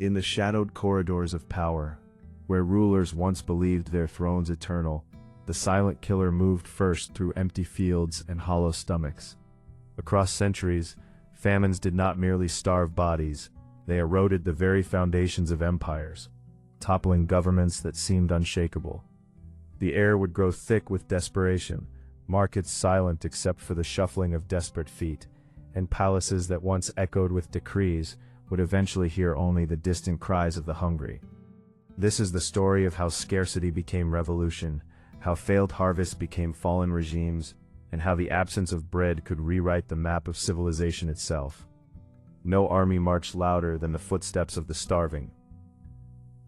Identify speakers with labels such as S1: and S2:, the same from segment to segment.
S1: In the shadowed corridors of power, where rulers once believed their thrones eternal, the silent killer moved first through empty fields and hollow stomachs. Across centuries, famines did not merely starve bodies, they eroded the very foundations of empires, toppling governments that seemed unshakable. The air would grow thick with desperation, markets silent except for the shuffling of desperate feet, and palaces that once echoed with decrees would eventually hear only the distant cries of the hungry. This is the story of how scarcity became revolution, how failed harvests became fallen regimes, and how the absence of bread could rewrite the map of civilization itself. No army marched louder than the footsteps of the starving.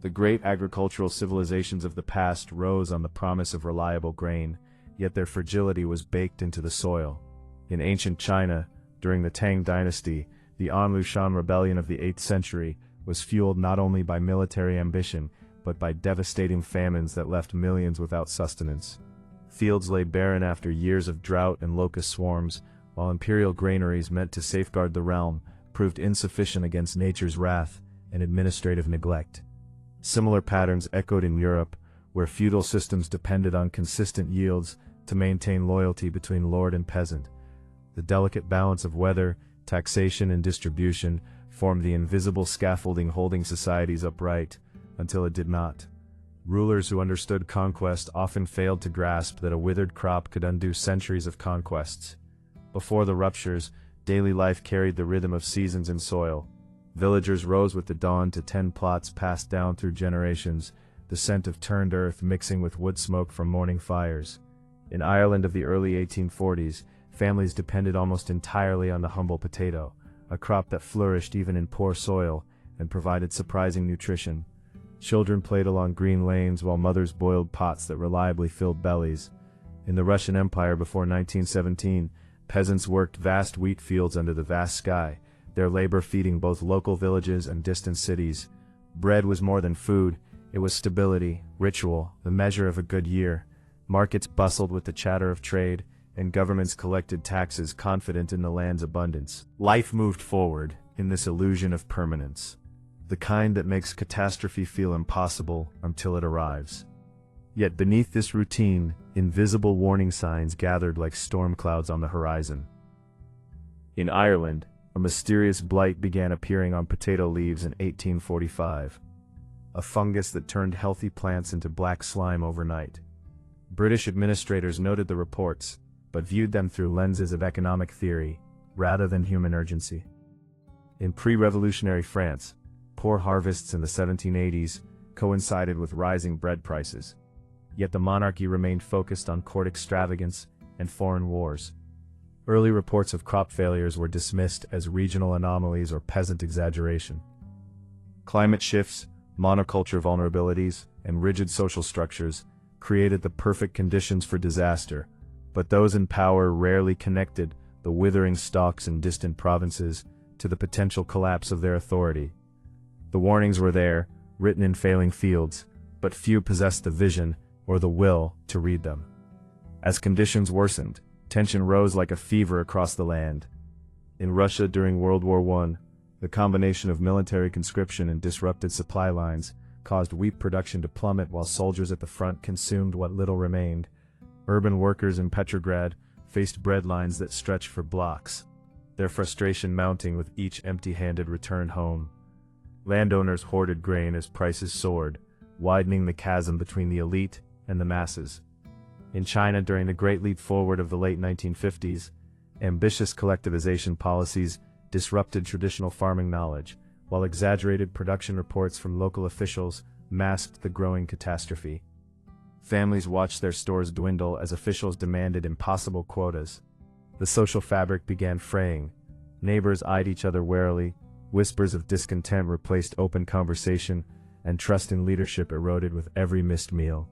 S1: The great agricultural civilizations of the past rose on the promise of reliable grain, yet their fragility was baked into the soil. In ancient China, during the Tang dynasty, the Anlushan rebellion of the 8th century was fueled not only by military ambition, but by devastating famines that left millions without sustenance. Fields lay barren after years of drought and locust swarms, while imperial granaries meant to safeguard the realm proved insufficient against nature's wrath and administrative neglect. Similar patterns echoed in Europe, where feudal systems depended on consistent yields to maintain loyalty between lord and peasant. The delicate balance of weather, taxation, and distribution formed the invisible scaffolding holding societies upright, until it did not. Rulers who understood conquest often failed to grasp that a withered crop could undo centuries of conquests. Before the ruptures, daily life carried the rhythm of seasons and soil. Villagers rose with the dawn to tend plots passed down through generations, the scent of turned earth mixing with wood smoke from morning fires. In Ireland of the early 1840s, families depended almost entirely on the humble potato, a crop that flourished even in poor soil and provided surprising nutrition. Children played along green lanes while mothers boiled pots that reliably filled bellies. In the Russian Empire before 1917, peasants worked vast wheat fields under the vast sky, their labor feeding both local villages and distant cities. Bread was more than food, it was stability, ritual, the measure of a good year. Markets bustled with the chatter of trade, and governments collected taxes confident in the land's abundance. Life moved forward, in this illusion of permanence, the kind that makes catastrophe feel impossible until it arrives. Yet beneath this routine, invisible warning signs gathered like storm clouds on the horizon. In Ireland, a mysterious blight began appearing on potato leaves in 1845. A fungus that turned healthy plants into black slime overnight. British administrators noted the reports, but viewed them through lenses of economic theory, rather than human urgency. In pre-revolutionary France, poor harvests in the 1780s coincided with rising bread prices. Yet the monarchy remained focused on court extravagance and foreign wars. Early reports of crop failures were dismissed as regional anomalies or peasant exaggeration. Climate shifts, monoculture vulnerabilities, and rigid social structures created the perfect conditions for disaster, but those in power rarely connected the withering stalks in distant provinces to the potential collapse of their authority. The warnings were there, written in failing fields, but few possessed the vision or the will to read them. As conditions worsened, tension rose like a fever across the land. In Russia during World War I, the combination of military conscription and disrupted supply lines caused wheat production to plummet while soldiers at the front consumed what little remained. Urban workers in Petrograd faced bread lines that stretched for blocks, their frustration mounting with each empty-handed return home. Landowners hoarded grain as prices soared, widening the chasm between the elite and the masses. In China during the Great Leap Forward of the late 1950s, ambitious collectivization policies disrupted traditional farming knowledge, while exaggerated production reports from local officials masked the growing catastrophe. Families watched their stores dwindle as officials demanded impossible quotas. The social fabric began fraying. Neighbors eyed each other warily, whispers of discontent replaced open conversation, and trust in leadership eroded with every missed meal.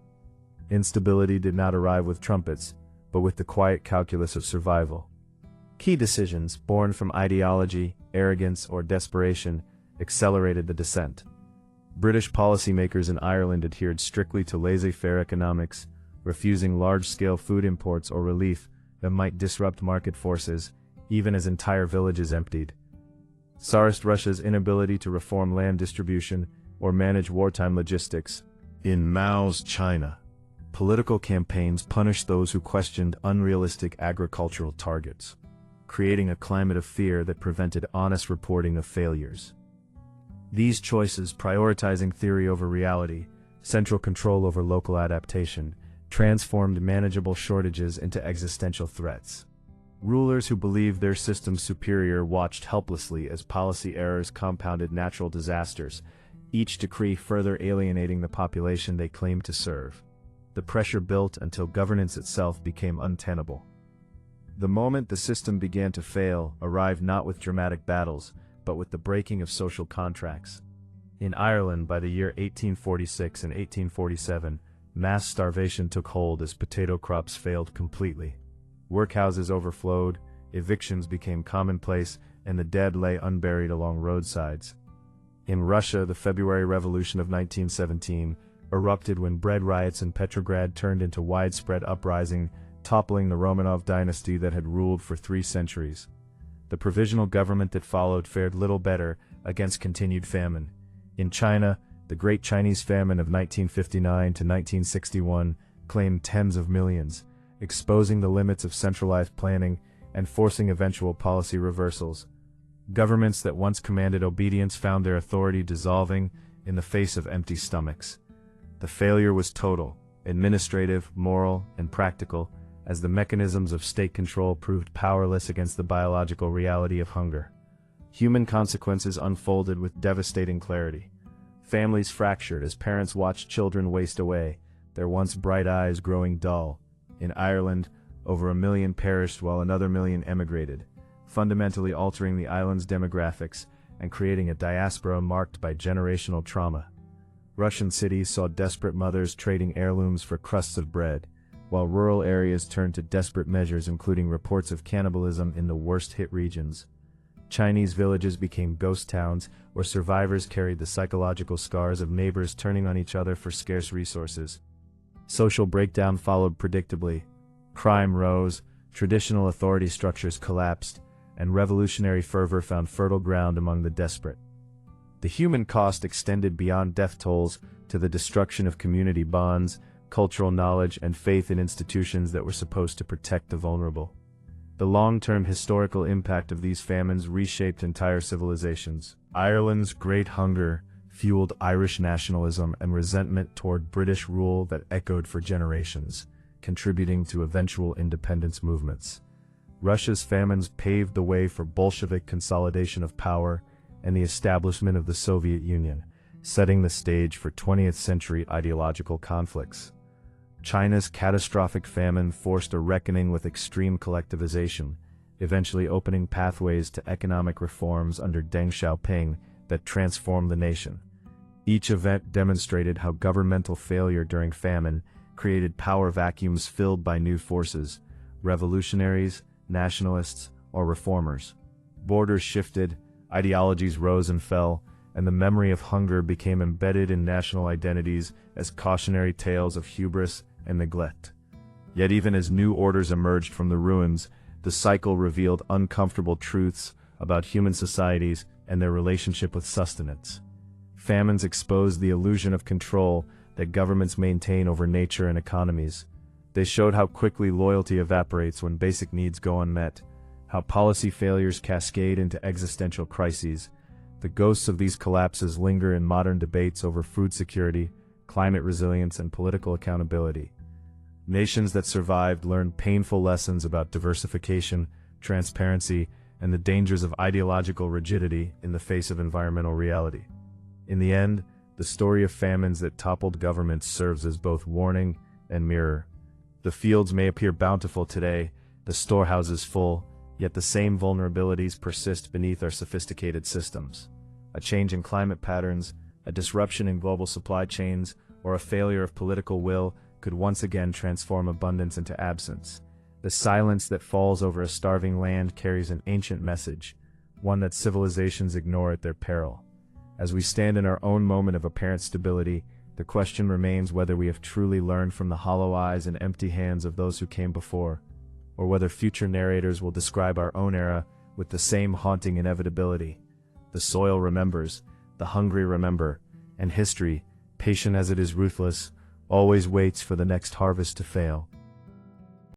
S1: Instability did not arrive with trumpets, but with the quiet calculus of survival. Key decisions, born from ideology, arrogance, or desperation, accelerated the descent. British policymakers in Ireland adhered strictly to laissez-faire economics, refusing large-scale food imports or relief that might disrupt market forces, even as entire villages emptied. Tsarist Russia's inability to reform land distribution or manage wartime logistics. In Mao's China, political campaigns punished those who questioned unrealistic agricultural targets, creating a climate of fear that prevented honest reporting of failures. These choices, prioritizing theory over reality, central control over local adaptation, transformed manageable shortages into existential threats. Rulers who believed their system superior watched helplessly as policy errors compounded natural disasters, each decree further alienating the population they claimed to serve. The pressure built until governance itself became untenable. The moment the system began to fail arrived not with dramatic battles, but with the breaking of social contracts. In Ireland, by the year 1846 and 1847, mass starvation took hold as potato crops failed completely. Workhouses overflowed, evictions became commonplace, and the dead lay unburied along roadsides. In Russia, the February Revolution of 1917 erupted when bread riots in Petrograd turned into widespread uprising, toppling the Romanov dynasty that had ruled for 3 centuries. The provisional government that followed fared little better against continued famine. In China, the Great Chinese Famine of 1959 to 1961 claimed tens of millions, exposing the limits of centralized planning and forcing eventual policy reversals. Governments that once commanded obedience found their authority dissolving in the face of empty stomachs. The failure was total, administrative, moral, and practical, as the mechanisms of state control proved powerless against the biological reality of hunger. Human consequences unfolded with devastating clarity. Families fractured as parents watched children waste away, their once bright eyes growing dull. In Ireland, over 1 million perished while another million emigrated, fundamentally altering the island's demographics and creating a diaspora marked by generational trauma. Russian cities saw desperate mothers trading heirlooms for crusts of bread, while rural areas turned to desperate measures, including reports of cannibalism in the worst-hit regions. Chinese villages became ghost towns where survivors carried the psychological scars of neighbors turning on each other for scarce resources. Social breakdown followed predictably. Crime rose, traditional authority structures collapsed, and revolutionary fervor found fertile ground among the desperate. The human cost extended beyond death tolls to the destruction of community bonds, cultural knowledge, and faith in institutions that were supposed to protect the vulnerable. The long-term historical impact of these famines reshaped entire civilizations. Ireland's Great Hunger fueled Irish nationalism and resentment toward British rule that echoed for generations, contributing to eventual independence movements. Russia's famines paved the way for Bolshevik consolidation of power and the establishment of the Soviet Union, setting the stage for 20th century ideological conflicts. China's catastrophic famine forced a reckoning with extreme collectivization, eventually opening pathways to economic reforms under Deng Xiaoping that transformed the nation. Each event demonstrated how governmental failure during famine created power vacuums filled by new forces, revolutionaries, nationalists, or reformers. Borders shifted, ideologies rose and fell, and the memory of hunger became embedded in national identities as cautionary tales of hubris and neglect. Yet even as new orders emerged from the ruins, the cycle revealed uncomfortable truths about human societies and their relationship with sustenance. Famines exposed the illusion of control that governments maintain over nature and economies. They showed how quickly loyalty evaporates when basic needs go unmet, how policy failures cascade into existential crises. The ghosts of these collapses linger in modern debates over food security, climate resilience, and political accountability. Nations that survived learned painful lessons about diversification, transparency, and the dangers of ideological rigidity in the face of environmental reality. In the end, the story of famines that toppled governments serves as both warning and mirror. The fields may appear bountiful today, the storehouses full, yet the same vulnerabilities persist beneath our sophisticated systems. A change in climate patterns, a disruption in global supply chains, or a failure of political will could once again transform abundance into absence. The silence that falls over a starving land carries an ancient message, one that civilizations ignore at their peril. As we stand in our own moment of apparent stability, the question remains whether we have truly learned from the hollow eyes and empty hands of those who came before, or whether future narrators will describe our own era with the same haunting inevitability. The soil remembers, the hungry remember, and history, patient as it is ruthless, always waits for the next harvest to fail.